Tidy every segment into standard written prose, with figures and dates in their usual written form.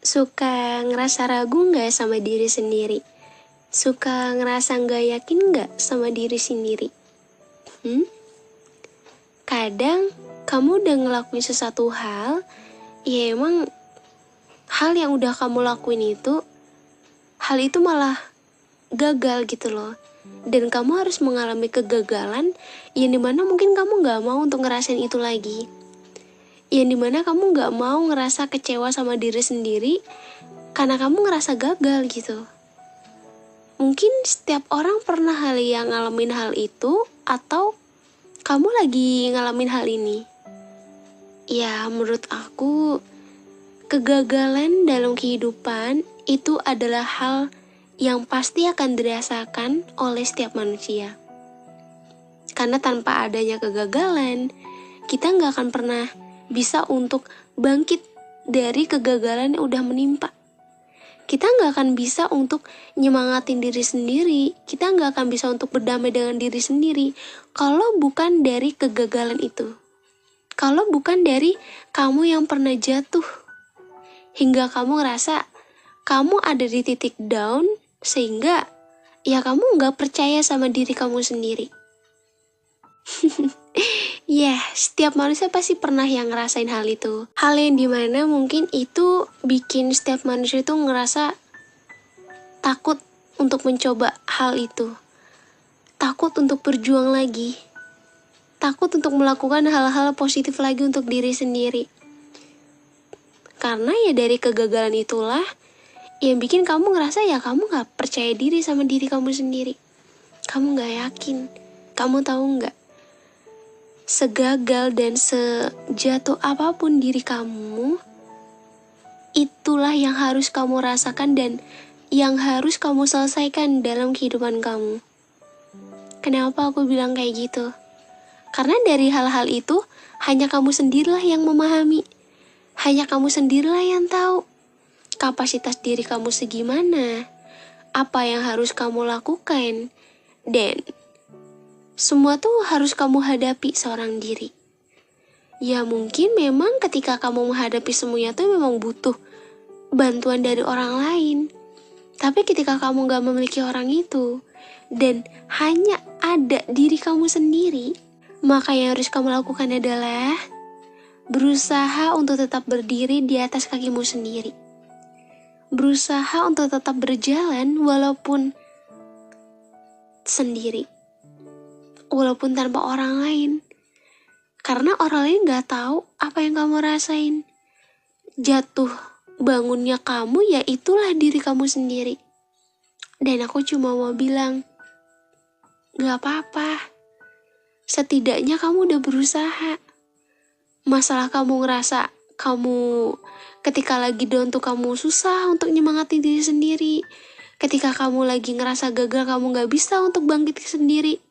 Suka ngerasa ragu nggak sama diri sendiri? Suka ngerasa nggak yakin nggak sama diri sendiri? Hmm? Kadang kamu udah ngelakuin sesuatu hal, ya emang hal yang udah kamu lakuin itu, hal itu malah gagal gitu loh. Dan kamu harus mengalami kegagalan yang dimana mungkin kamu nggak mau untuk ngerasain itu lagi. Yang dimana kamu gak mau ngerasa kecewa sama diri sendiri karena kamu ngerasa gagal gitu. Mungkin setiap orang pernah ngalamin hal itu, atau kamu lagi ngalamin hal ini. Ya menurut aku, kegagalan dalam kehidupan itu adalah hal yang pasti akan dirasakan oleh setiap manusia. Karena tanpa adanya kegagalan, kita gak akan pernah bisa untuk bangkit dari kegagalan yang udah menimpa. Kita gak akan bisa untuk nyemangatin diri sendiri, kita gak akan bisa untuk berdamai dengan diri sendiri kalau bukan dari kegagalan itu. Kalau bukan dari kamu yang pernah jatuh hingga kamu ngerasa kamu ada di titik down, sehingga ya kamu gak percaya sama diri kamu sendiri. Ya, setiap manusia pasti pernah yang ngerasain hal itu. Hal yang dimana mungkin itu bikin setiap manusia itu ngerasa takut untuk mencoba hal itu. Takut untuk berjuang lagi. Takut untuk melakukan hal-hal positif lagi untuk diri sendiri. Karena ya dari kegagalan itulah yang bikin kamu ngerasa ya kamu gak percaya diri sama diri kamu sendiri. Kamu gak yakin. Kamu tahu gak? Segagal dan sejatuh apapun diri kamu, itulah yang harus kamu rasakan dan yang harus kamu selesaikan dalam kehidupan kamu. Kenapa aku bilang kayak gitu? Karena dari hal-hal itu, hanya kamu sendirilah yang memahami. Hanya kamu sendirilah yang tahu kapasitas diri kamu segimana, apa yang harus kamu lakukan, dan semua tuh harus kamu hadapi seorang diri. Ya mungkin memang ketika kamu menghadapi semuanya tuh memang butuh bantuan dari orang lain. Tapi ketika kamu gak memiliki orang itu, dan hanya ada diri kamu sendiri, maka yang harus kamu lakukan adalah berusaha untuk tetap berdiri di atas kakimu sendiri. Berusaha untuk tetap berjalan walaupun sendiri. Walaupun tanpa orang lain. Karena orang lain gak tahu apa yang kamu rasain. Jatuh bangunnya kamu ya itulah diri kamu sendiri. Dan aku cuma mau bilang, gak apa-apa. Setidaknya kamu udah berusaha. Masalah kamu ngerasa kamu ketika lagi down tuh kamu susah untuk nyemangatin diri sendiri. Ketika kamu lagi ngerasa gagal kamu gak bisa untuk bangkit sendiri.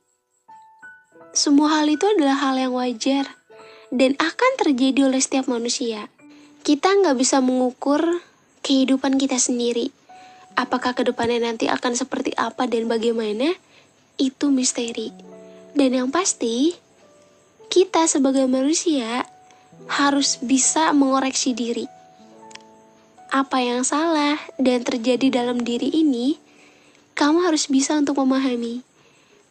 Semua hal itu adalah hal yang wajar dan akan terjadi oleh setiap manusia. Kita nggak bisa mengukur kehidupan kita sendiri. Apakah kedepannya nanti akan seperti apa dan bagaimana? Itu misteri. Dan yang pasti, kita sebagai manusia harus bisa mengoreksi diri. Apa yang salah dan terjadi dalam diri ini, kamu harus bisa untuk memahami.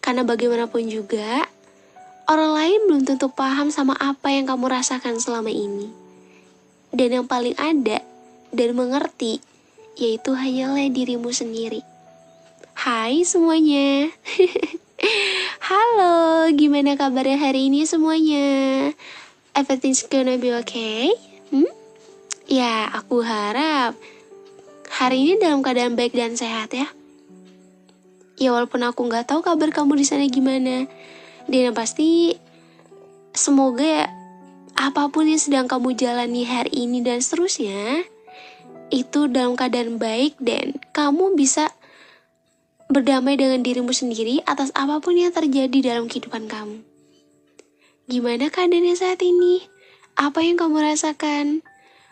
Karena bagaimanapun juga, orang lain belum tentu paham sama apa yang kamu rasakan selama ini. Dan yang paling ada dan mengerti, yaitu hanyalah dirimu sendiri. Hai semuanya. Halo, gimana kabarnya hari ini semuanya? Everything's gonna be okay? Ya, aku harap hari ini dalam keadaan baik dan sehat ya. Ya walaupun aku gak tahu kabar kamu di sana gimana. Dan yang pasti, semoga apapun yang sedang kamu jalani hari ini dan seterusnya, itu dalam keadaan baik dan kamu bisa berdamai dengan dirimu sendiri atas apapun yang terjadi dalam kehidupan kamu. Gimana keadaannya saat ini? Apa yang kamu rasakan?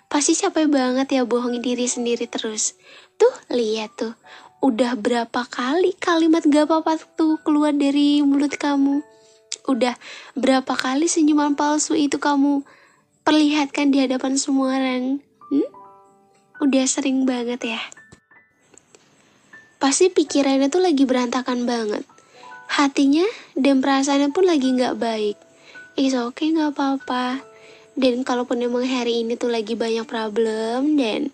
Pasti capek banget ya bohongin diri sendiri terus. Tuh, lihat tuh. Udah berapa kali kalimat gak apa-apa tuh keluar dari mulut kamu. Udah berapa kali senyuman palsu itu kamu perlihatkan di hadapan semua orang? udah sering banget ya. Pasti pikirannya tuh lagi berantakan banget. Hatinya dan perasaannya pun lagi gak baik. Oke, gak apa-apa. Dan kalaupun emang hari ini tuh lagi banyak problem dan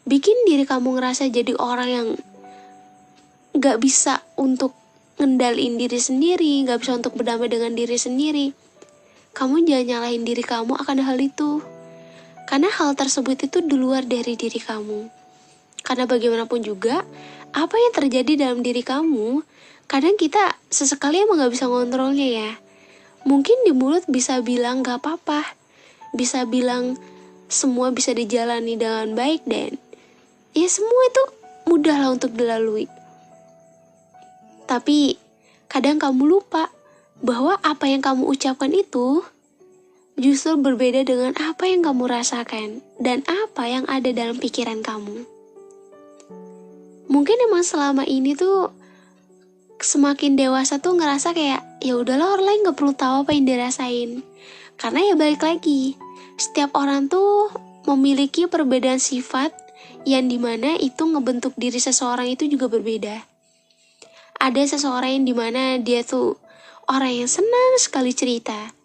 bikin diri kamu ngerasa jadi orang yang gak bisa untuk ngendaliin diri sendiri, gak bisa untuk berdamai dengan diri sendiri, kamu jangan nyalahin diri kamu akan hal itu. Karena hal tersebut itu di luar dari diri kamu. Karena bagaimanapun juga, apa yang terjadi dalam diri kamu, kadang kita sesekali emang gak bisa ngontrolnya ya. Mungkin di mulut bisa bilang gak apa-apa, bisa bilang semua bisa dijalani dengan baik, dan ya semua itu mudah lah untuk dilalui. Tapi kadang kamu lupa bahwa apa yang kamu ucapkan itu justru berbeda dengan apa yang kamu rasakan dan apa yang ada dalam pikiran kamu. Mungkin emang selama ini tuh semakin dewasa tuh ngerasa kayak ya udahlah, orang lain gak perlu tahu apa yang dirasain. Karena ya balik lagi, setiap orang tuh memiliki perbedaan sifat yang dimana itu ngebentuk diri seseorang itu juga berbeda. Ada seseorang yang dimana dia tuh orang yang senang sekali cerita.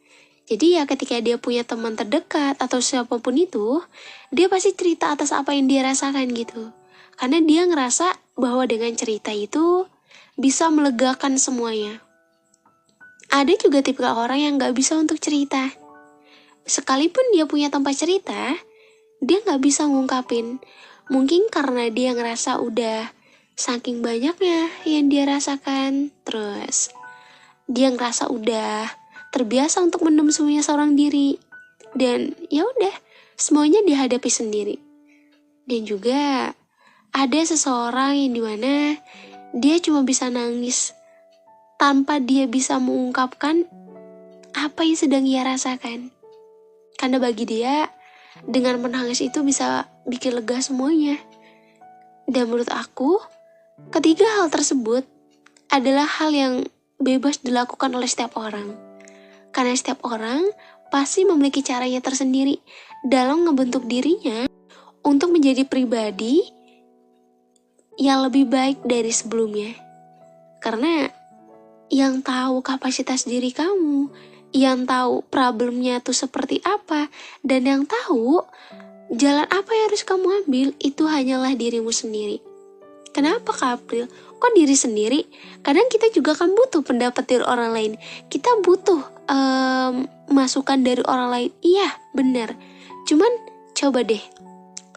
Jadi ya ketika dia punya teman terdekat atau siapapun itu, dia pasti cerita atas apa yang dia rasakan gitu. Karena dia ngerasa bahwa dengan cerita itu bisa melegakan semuanya. Ada juga tipe orang yang gak bisa untuk cerita. Sekalipun dia punya tempat cerita, dia gak bisa ngungkapin. Mungkin karena dia ngerasa udah saking banyaknya yang dia rasakan, terus dia ngerasa udah terbiasa untuk mendem semuanya seorang diri, dan ya udah semuanya dihadapi sendiri. Dan juga ada seseorang yang dimana dia cuma bisa nangis tanpa dia bisa mengungkapkan apa yang sedang ia rasakan. Karena bagi dia, dengan menangis itu bisa bikin lega semuanya. Dan menurut aku, ketiga hal tersebut adalah hal yang bebas dilakukan oleh setiap orang. Karena setiap orang pasti memiliki caranya tersendiri dalam ngebentuk dirinya untuk menjadi pribadi yang lebih baik dari sebelumnya. Karena yang tahu kapasitas diri kamu, yang tahu problemnya tuh seperti apa, dan yang tahu jalan apa yang harus kamu ambil itu hanyalah dirimu sendiri. Kenapa Kak April? Kok diri sendiri? Kadang kita juga kan butuh pendapat dari orang lain. Kita butuh masukan dari orang lain. Iya, benar. Cuman coba deh,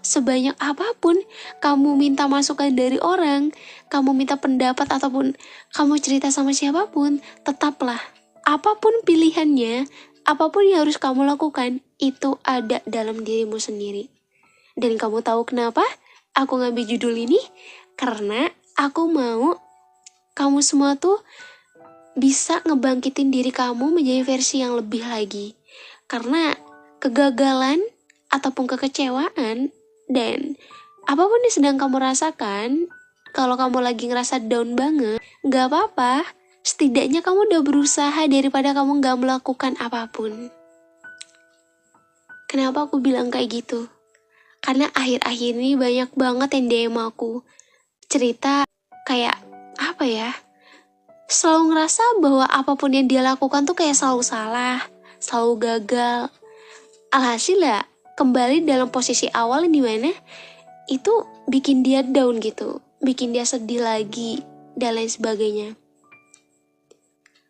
sebanyak apapun kamu minta masukan dari orang, kamu minta pendapat ataupun kamu cerita sama siapapun, tetaplah apapun pilihannya, apapun yang harus kamu lakukan, itu ada dalam dirimu sendiri. Dan kamu tahu kenapa aku ngambil judul ini? Karena aku mau kamu semua tuh bisa ngebangkitin diri kamu menjadi versi yang lebih lagi. Karena kegagalan ataupun kekecewaan dan apapun yang sedang kamu rasakan, kalau kamu lagi ngerasa down banget, gak apa-apa. Setidaknya kamu udah berusaha daripada kamu gak melakukan apapun. Kenapa aku bilang kayak gitu? Karena akhir-akhir ini banyak banget yang DM aku cerita kayak apa ya, selalu ngerasa bahwa apapun yang dia lakukan tuh kayak selalu salah, selalu gagal. Alhasil lah kembali dalam posisi awal di mana itu bikin dia down gitu, bikin dia sedih lagi dan lain sebagainya.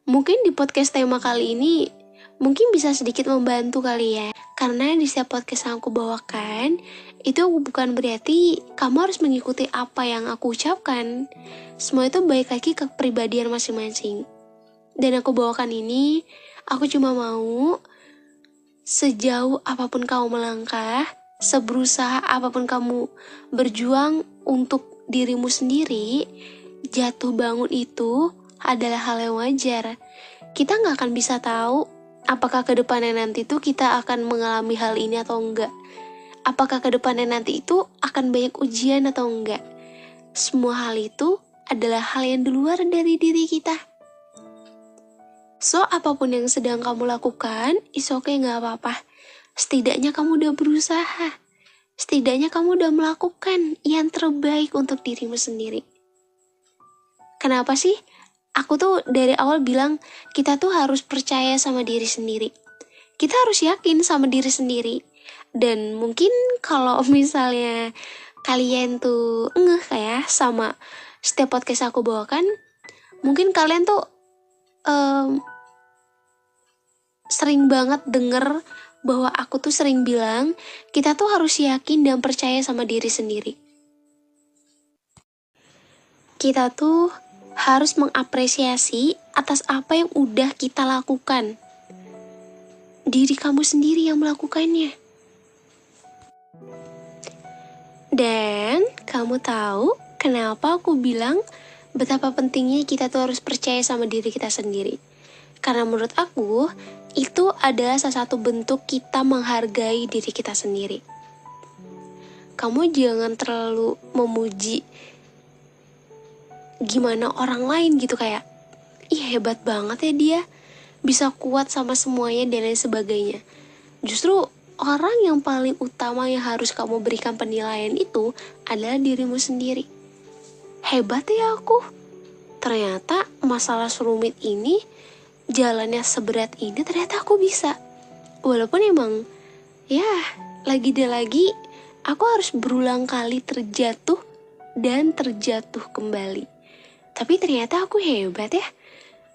Mungkin di podcast tema kali ini mungkin bisa sedikit membantu kali ya. Karena di setiap podcast yang aku bawakan, itu bukan berarti kamu harus mengikuti apa yang aku ucapkan. Semua itu balik lagi ke kepribadian masing-masing. Dan aku bawakan ini, aku cuma mau sejauh apapun kamu melangkah, seberusaha apapun kamu berjuang untuk dirimu sendiri, jatuh bangun itu adalah hal yang wajar. Kita gak akan bisa tahu apakah ke depannya nanti tuh kita akan mengalami hal ini atau enggak. Apakah ke depannya nanti itu akan banyak ujian atau enggak. Semua hal itu adalah hal yang di luar dari diri kita. So, apapun yang sedang kamu lakukan, it's okay, gak apa-apa. Setidaknya kamu udah berusaha. Setidaknya kamu udah melakukan yang terbaik untuk dirimu sendiri. Kenapa sih? Aku tuh dari awal bilang kita tuh harus percaya sama diri sendiri. Kita harus yakin sama diri sendiri. Dan mungkin kalau misalnya kalian tuh ngeh kayak sama setiap podcast aku bawakan, mungkin kalian tuh sering banget denger bahwa aku tuh sering bilang kita tuh harus yakin dan percaya sama diri sendiri. Kita tuh harus mengapresiasi atas apa yang udah kita lakukan. Diri kamu sendiri yang melakukannya. Dan kamu tahu kenapa aku bilang betapa pentingnya kita tuh harus percaya sama diri kita sendiri. Karena menurut aku, itu adalah salah satu bentuk kita menghargai diri kita sendiri. Kamu jangan terlalu memuji gimana orang lain gitu kayak, ih hebat banget ya dia, bisa kuat sama semuanya dan lain sebagainya. Justru orang yang paling utama yang harus kamu berikan penilaian itu adalah dirimu sendiri. Hebat ya aku. Ternyata masalah serumit ini, jalannya seberat ini ternyata aku bisa. Walaupun emang, ya lagi aku harus berulang kali terjatuh dan terjatuh kembali. Tapi ternyata aku hebat ya.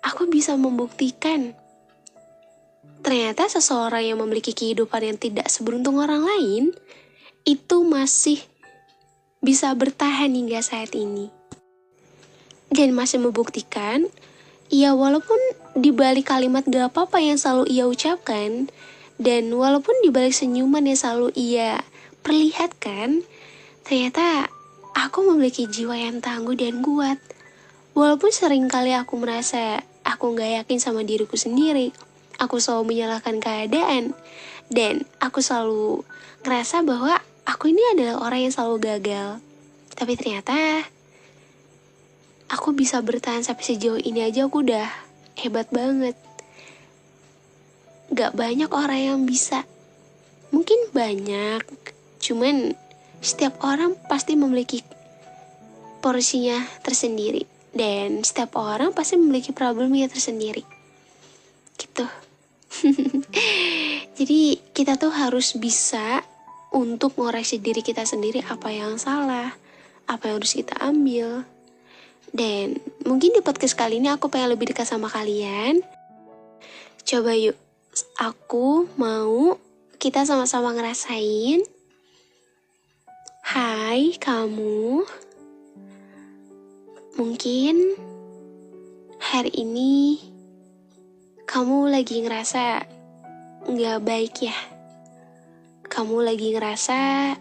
Aku bisa membuktikan. Ternyata seseorang yang memiliki kehidupan yang tidak seberuntung orang lain, itu masih bisa bertahan hingga saat ini. Dan masih membuktikan, ya walaupun dibalik kalimat gak apa-apa yang selalu ia ucapkan, dan walaupun dibalik senyuman yang selalu ia perlihatkan, ternyata aku memiliki jiwa yang tangguh dan kuat. Walaupun seringkali aku merasa aku gak yakin sama diriku sendiri, aku selalu menyalahkan keadaan, dan aku selalu ngerasa bahwa aku ini adalah orang yang selalu gagal. Tapi ternyata aku bisa bertahan sampai sejauh ini aja, aku udah hebat banget. Gak banyak orang yang bisa. Mungkin banyak, cuman setiap orang pasti memiliki porsinya tersendiri. Dan setiap orang pasti memiliki problemnya tersendiri. Gitu. Jadi kita tuh harus bisa untuk ngoreksi diri kita sendiri apa yang salah, apa yang harus kita ambil. Dan mungkin di podcast kali ini aku pengen lebih dekat sama kalian. Coba yuk, aku mau kita sama-sama ngerasain. Hai kamu, mungkin hari ini kamu lagi ngerasa gak baik ya. Kamu lagi ngerasa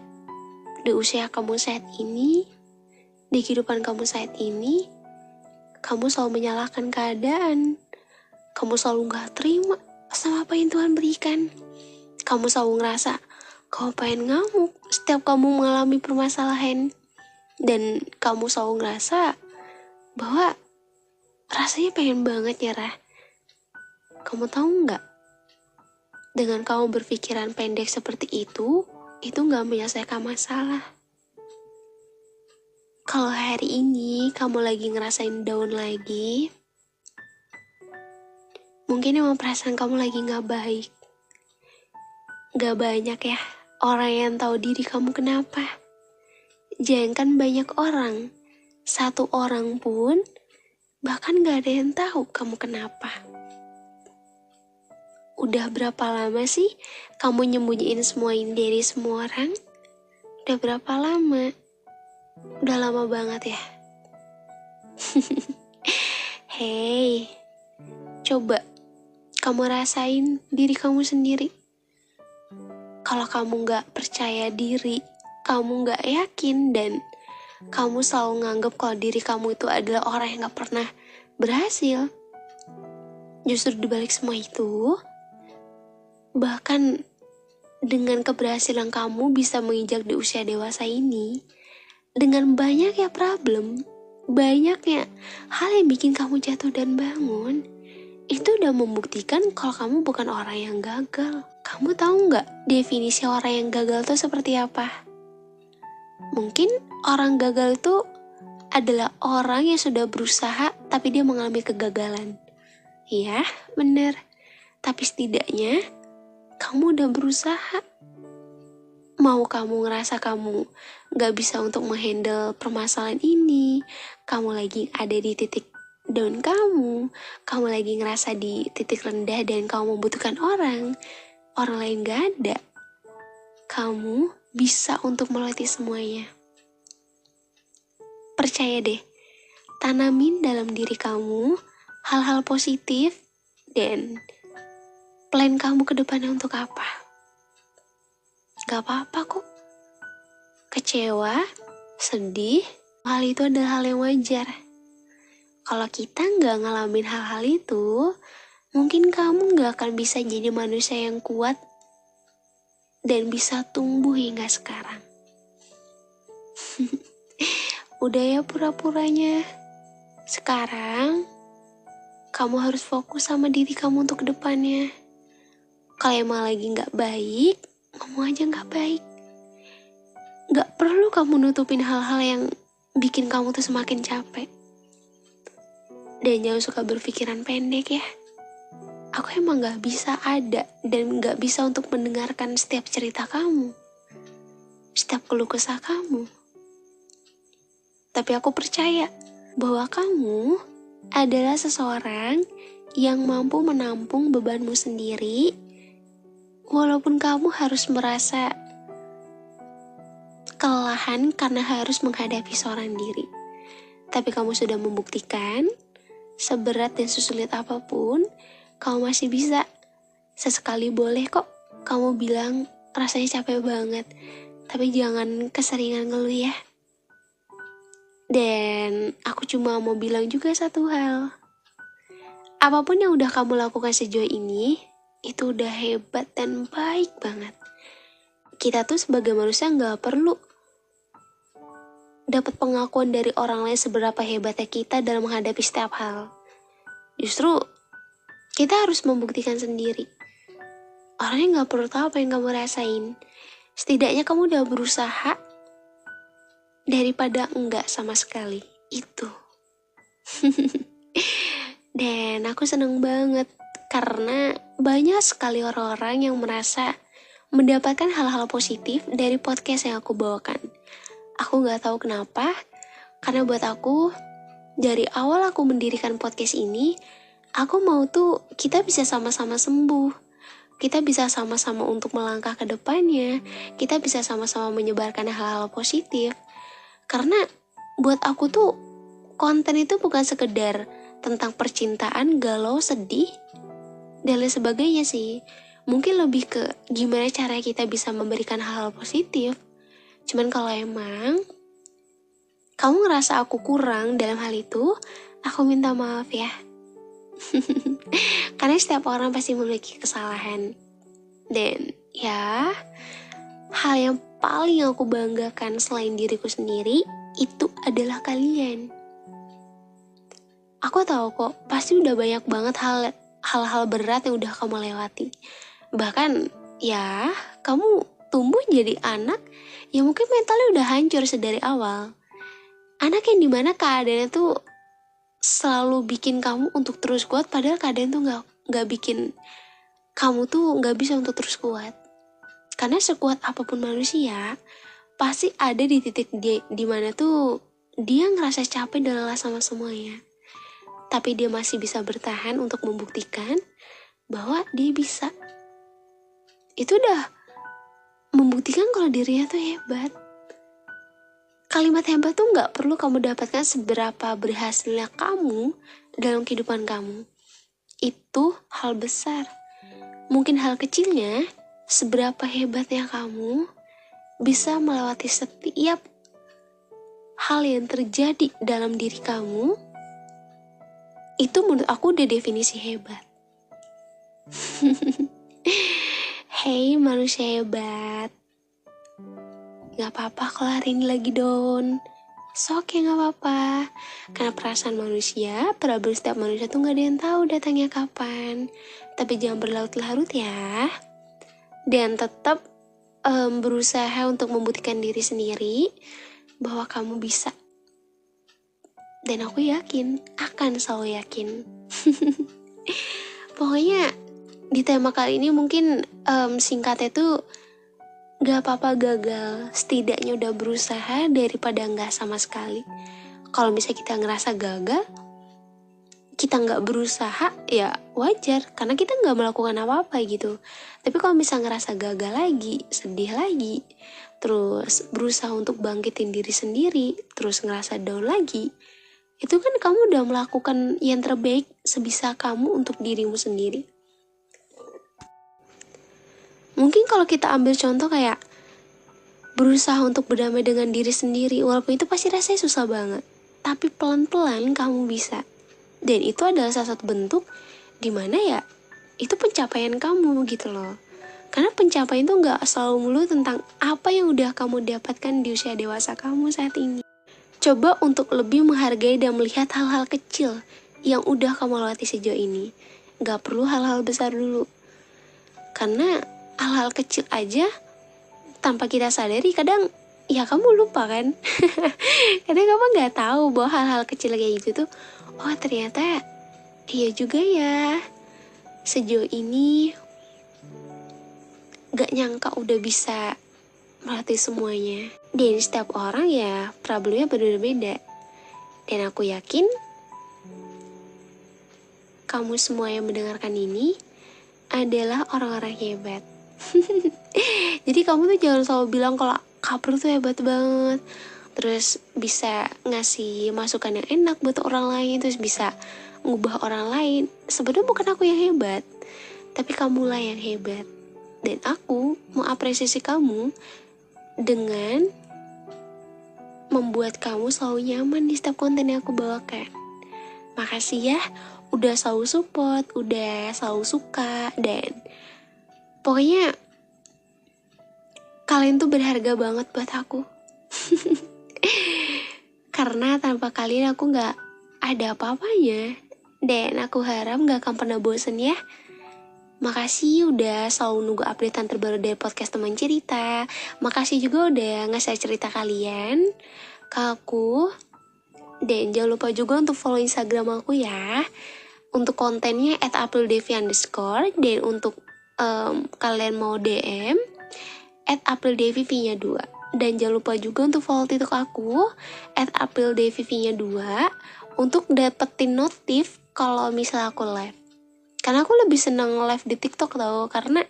di usia kamu saat ini, di kehidupan kamu saat ini, kamu selalu menyalahkan keadaan. Kamu selalu gak terima sama apa yang Tuhan berikan. Kamu selalu ngerasa kamu pengen ngamuk setiap kamu mengalami permasalahan. Dan kamu selalu ngerasa bahwa rasanya pengen banget nyerah. Kamu tahu nggak? Dengan kamu berpikiran pendek seperti itu nggak menyelesaikan masalah. Kalau hari ini kamu lagi ngerasain down lagi, mungkin emang perasaan kamu lagi nggak baik. Nggak banyak ya orang yang tahu diri kamu kenapa. Jangankan banyak orang, satu orang pun bahkan gak ada yang tahu kamu kenapa. Udah berapa lama sih kamu nyembunyiin semua ini dari semua orang? Udah berapa lama? Udah lama banget ya. Hey, coba kamu rasain diri kamu sendiri. Kalau kamu gak percaya diri, kamu gak yakin, dan kamu selalu nganggap kalau diri kamu itu adalah orang yang gak pernah berhasil. Justru dibalik semua itu, bahkan dengan keberhasilan kamu bisa menginjak di usia dewasa ini, dengan banyaknya problem, banyaknya hal yang bikin kamu jatuh dan bangun, itu udah membuktikan kalau kamu bukan orang yang gagal. Kamu tahu nggak definisi orang yang gagal itu seperti apa? Mungkin orang gagal itu adalah orang yang sudah berusaha tapi dia mengalami kegagalan. Ya, benar. Tapi setidaknya kamu udah berusaha. Mau kamu ngerasa kamu gak bisa untuk menghandle permasalahan ini, kamu lagi ada di titik down kamu lagi ngerasa di titik rendah dan kamu membutuhkan orang lain gak ada. Kamu bisa untuk melewati semuanya. Percaya deh, tanamin dalam diri kamu hal-hal positif dan plan kamu ke depannya untuk apa. Gak apa-apa kok. Kecewa, sedih, hal itu adalah hal yang wajar. Kalau kita gak ngalamin hal-hal itu, mungkin kamu gak akan bisa jadi manusia yang kuat dan bisa tumbuh hingga sekarang. Udah ya pura-puranya. Sekarang, kamu harus fokus sama diri kamu untuk kedepannya. Kalau emang lagi gak baik, ngomong aja gak baik. Gak perlu kamu nutupin hal-hal yang bikin kamu tuh semakin capek. Dan jangan suka berpikiran pendek ya. Aku emang gak bisa ada dan gak bisa untuk mendengarkan setiap cerita kamu, setiap keluh kesah kamu. Tapi aku percaya bahwa kamu adalah seseorang yang mampu menampung bebanmu sendiri, walaupun kamu harus merasa kelelahan karena harus menghadapi seorang diri. Tapi kamu sudah membuktikan, seberat dan sesulit apapun, kamu masih bisa. Sesekali boleh kok kamu bilang rasanya capek banget, tapi jangan keseringan ngeluh ya. Dan aku cuma mau bilang juga satu hal. Apapun yang udah kamu lakukan sejauh ini, itu udah hebat dan baik banget. Kita tuh sebagai manusia gak perlu dapat pengakuan dari orang lain seberapa hebatnya kita dalam menghadapi setiap hal. Justru kita harus membuktikan sendiri. Orangnya gak perlu tahu apa yang kamu rasain. Setidaknya kamu udah berusaha daripada enggak sama sekali. Itu. Dan aku seneng banget karena banyak sekali orang-orang yang merasa mendapatkan hal-hal positif dari podcast yang aku bawakan. Aku gak tahu kenapa, karena buat aku, dari awal aku mendirikan podcast ini, aku mau tuh kita bisa sama-sama sembuh. Kita bisa sama-sama untuk melangkah ke depannya. Kita bisa sama-sama menyebarkan hal-hal positif. Karena buat aku tuh konten itu bukan sekedar tentang percintaan, galau, sedih, dan lain sebagainya sih. Mungkin lebih ke gimana cara kita bisa memberikan hal-hal positif. Cuman kalau emang kamu ngerasa aku kurang dalam hal itu, aku minta maaf ya. Karena setiap orang pasti memiliki kesalahan. Dan ya, hal yang paling aku banggakan selain diriku sendiri, itu adalah kalian. Aku tahu kok, pasti udah banyak banget hal-hal berat yang udah kamu lewati. Bahkan ya, kamu tumbuh jadi anak yang mungkin mentalnya udah hancur sedari awal. Anak yang dimana keadaannya tuh selalu bikin kamu untuk terus kuat, padahal keadaan tuh gak bikin kamu tuh gak bisa untuk terus kuat. Karena sekuat apapun manusia, pasti ada di titik dimana tuh dia ngerasa capek dan lelah sama semuanya. Tapi dia masih bisa bertahan untuk membuktikan bahwa dia bisa. Itu udah membuktikan kalau dirinya tuh hebat. Kalimat hebat tuh gak perlu kamu dapatkan seberapa berhasilnya kamu dalam kehidupan kamu. Itu hal besar. Mungkin hal kecilnya, seberapa hebatnya kamu bisa melewati setiap hal yang terjadi dalam diri kamu. Itu menurut aku udah definisi hebat. Hey manusia hebat, gak apa-apa kalau hari ini lagi down. Sok ya gak apa-apa. Karena perasaan manusia, problem setiap manusia tuh gak ada yang tahu datangnya kapan. Tapi jangan berlarut-larut ya. Dan tetap berusaha untuk membuktikan diri sendiri bahwa kamu bisa. Dan aku yakin, akan selalu yakin. Pokoknya di tema kali ini mungkin singkatnya tuh gak apa-apa gagal, setidaknya udah berusaha daripada gak sama sekali. Kalau misalnya kita ngerasa gagal, kita gak berusaha, ya wajar, karena kita gak melakukan apa-apa gitu. Tapi kalau misalnya ngerasa gagal lagi, sedih lagi, terus berusaha untuk bangkitin diri sendiri, terus ngerasa down lagi, itu kan kamu udah melakukan yang terbaik sebisa kamu untuk dirimu sendiri. Mungkin kalau kita ambil contoh kayak berusaha untuk berdamai dengan diri sendiri, walaupun itu pasti rasanya susah banget, tapi pelan-pelan kamu bisa. Dan itu adalah salah satu bentuk dimana ya itu pencapaian kamu gitu loh. Karena pencapaian itu gak selalu mulu tentang apa yang udah kamu dapatkan di usia dewasa kamu saat ini. Coba untuk lebih menghargai dan melihat hal-hal kecil yang udah kamu lewati sejauh ini. Gak perlu hal-hal besar dulu. Karena hal-hal kecil aja tanpa kita sadari kadang ya kamu lupa kan. Kadang kamu gak tahu bahwa hal-hal kecil kayak gitu tuh, oh ternyata iya juga ya, sejauh ini gak nyangka udah bisa melatih semuanya. Dan setiap orang ya problemnya berbeda. Dan aku yakin kamu semua yang mendengarkan ini adalah orang-orang hebat. Jadi kamu tuh jangan selalu bilang kalau Kapru tuh hebat banget, terus bisa ngasih masukan yang enak buat orang lain, terus bisa ngubah orang lain. Sebenarnya bukan aku yang hebat, tapi kamulah yang hebat. Dan aku mau apresiasi kamu dengan membuat kamu selalu nyaman di setiap konten yang aku bawakan. Makasih ya udah selalu support, udah selalu suka, dan pokoknya kalian tuh berharga banget buat aku. Karena tanpa kalian aku gak ada apa-apanya. Dan aku harap gak akan pernah bosen ya. Makasih udah selalu nunggu updatean terbaru dari podcast teman cerita. Makasih juga udah nge-share cerita kalian ke aku. Dan jangan lupa juga untuk follow Instagram aku ya. Untuk kontennya @aprildevi_. Dan untuk kalian mau DM @aprildevi_2. Dan jangan lupa juga untuk follow TikTok aku @aprildevi_2 untuk dapetin notif kalau misalnya aku live. Karena aku lebih senang live di TikTok tau, karena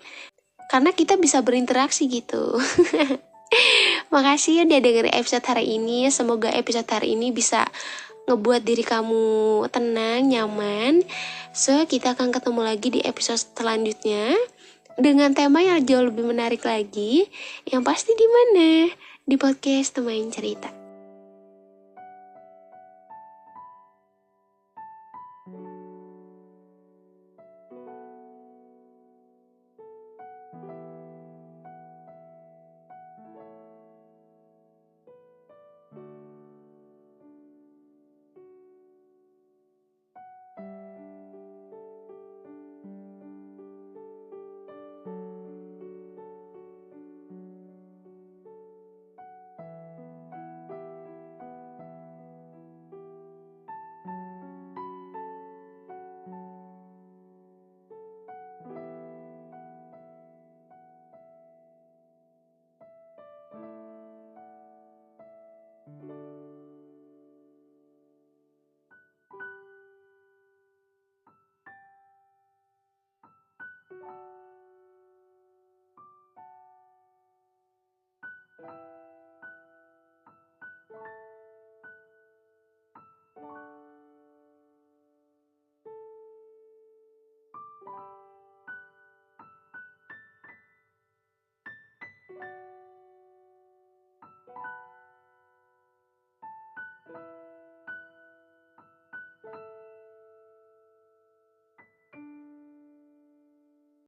kita bisa berinteraksi gitu. Makasih ya udah dengerin episode hari ini. Semoga episode hari ini bisa ngebuat diri kamu tenang, nyaman. So, kita akan ketemu lagi di episode selanjutnya dengan tema yang jauh lebih menarik lagi. Yang pasti di mana? Di podcast Teman Cerita.